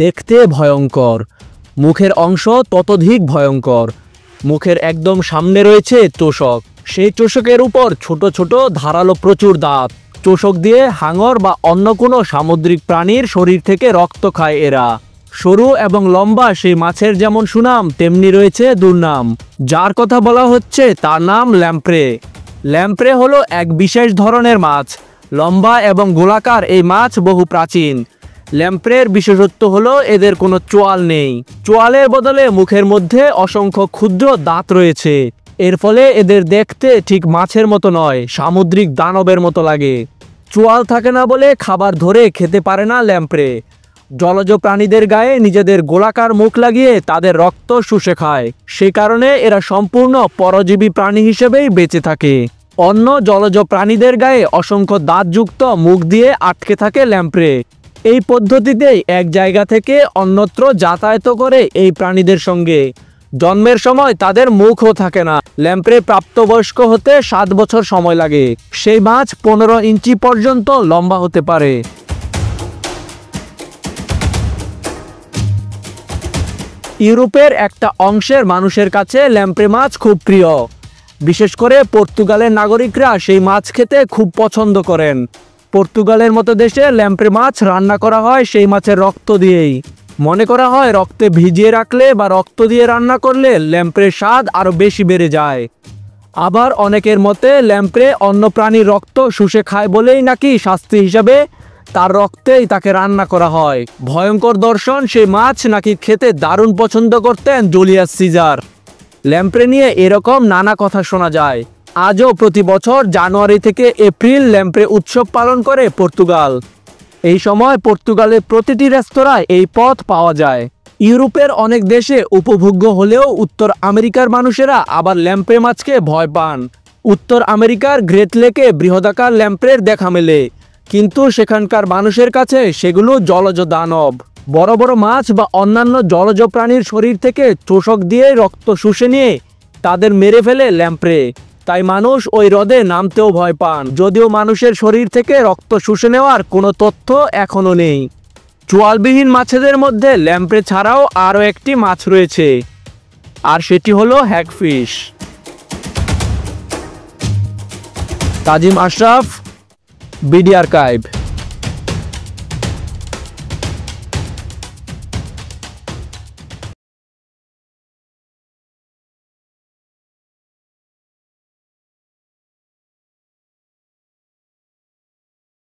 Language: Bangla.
দেখতে ভয়ঙ্কর, মুখের অংশ ততোধিক ভয়ঙ্কর। মুখের একদম সামনে রয়েছে চোষক, সেই চোষকের উপর ছোট ছোট ধারালো প্রচুর দাঁত। চোষক দিয়ে হাঙর বা অন্য কোনো সামুদ্রিক প্রাণীর শরীর থেকে রক্ত খায় এরা। সরু এবং লম্বা সেই মাছের যেমন সুনাম, তেমনি রয়েছে দুর্নাম। যার কথা বলা হচ্ছে তার নাম ল্যাম্প্রে। ল্যাম্প্রে হলো এক বিশেষ ধরনের মাছ। লম্বা এবং গোলাকার এই মাছ বহু প্রাচীন। ল্যাম্প্রের বিশেষত্ব হলো এদের কোনো চোয়াল নেই। চোয়ালের বদলে মুখের মধ্যে অসংখ্য ক্ষুদ্র দাঁত রয়েছে। এর ফলে এদের দেখতে ঠিক মাছের মতো নয়, সামুদ্রিক দানবের মতো লাগে। চোয়াল থাকে না বলে খাবার ধরে খেতে পারে না ল্যাম্প্রে। জলজ প্রাণীদের গায়ে নিজেদের গোলাকার মুখ লাগিয়ে তাদের রক্ত শুষে খায়। সে কারণে এরা সম্পূর্ণ পরজীবী প্রাণী হিসেবেই বেঁচে থাকে। অন্য জলজ প্রাণীদের গায়ে অসংখ্য দাঁতযুক্ত মুখ দিয়ে আটকে থাকে ল্যাম্প্রে। এই পদ্ধতিতেই এক জায়গা থেকে অন্যত্র যাতায়াত করে এই প্রাণীদের সঙ্গে। জন্মের সময় তাদের মুখও থাকে না। ল্যাম্প্রে প্রাপ্তবয়স্ক হতে 7 বছর সময় লাগে। সেই মাছ 15 ইঞ্চি পর্যন্ত লম্বা হতে পারে। ইউরোপের একটা অংশের মানুষের কাছে ল্যাম্প্রে মাছ খুব প্রিয়। বিশেষ করে পর্তুগালের নাগরিকরা সেই মাছ খেতে খুব পছন্দ করেন। পর্তুগালের মতো দেশে ল্যাম্প্রে মাছ রান্না করা হয় সেই মাছের রক্ত দিয়েই। মনে করা হয় রক্তে ভিজিয়ে রাখলে বা রক্ত দিয়ে রান্না করলে ল্যাম্প্রের স্বাদ আরও বেশি বেড়ে যায়। আবার অনেকের মতে ল্যাম্প্রে অন্য প্রাণীর রক্ত শুষে খায় বলেই নাকি শাস্তি হিসাবে তার রক্তেই তাকে রান্না করা হয়। ভয়ঙ্কর দর্শন সেই মাছ নাকি খেতে দারুণ পছন্দ করতেন জুলিয়াস সিজার। ল্যাম্প্রে নিয়ে এরকম নানা কথা শোনা যায়। আজও প্রতি বছর জানুয়ারি থেকে এপ্রিল ল্যাম্প্রে উৎসব পালন করে পর্তুগাল। এই সময় পর্তুগালের প্রতিটি রেস্তোরাঁয় এই পদ পাওয়া যায়। ইউরোপের অনেক দেশে উপভোগ্য হলেও উত্তর আমেরিকার মানুষেরা আবার ল্যাম্প্রে মাছকে ভয় পান। উত্তর আমেরিকার গ্রেট লেকে বৃহদাকার ল্যাম্প্রের দেখা মেলে, কিন্তু সেখানকার মানুষের কাছে সেগুলো জলজ দানব। বড় বড় মাছ বা অন্যান্য জলজ প্রাণীর শরীর থেকে চোষক দিয়ে রক্ত শুষে নিয়ে তাদের মেরে ফেলে ল্যাম্প্রে। তাই মানুষ ওই হ্রদে নামতেও ভয় পান। যদিও মানুষের শরীর থেকে রক্ত শুষে নেওয়ার কোনো তথ্য এখনো নেই। চোয়ালবিহীন মাছেদের মধ্যে ল্যাম্প্রে ছাড়াও আরও একটি মাছ রয়েছে, আর সেটি হলো হ্যাগফিশ। তাজিম আশরাফ, বিডি আর্কাইভ।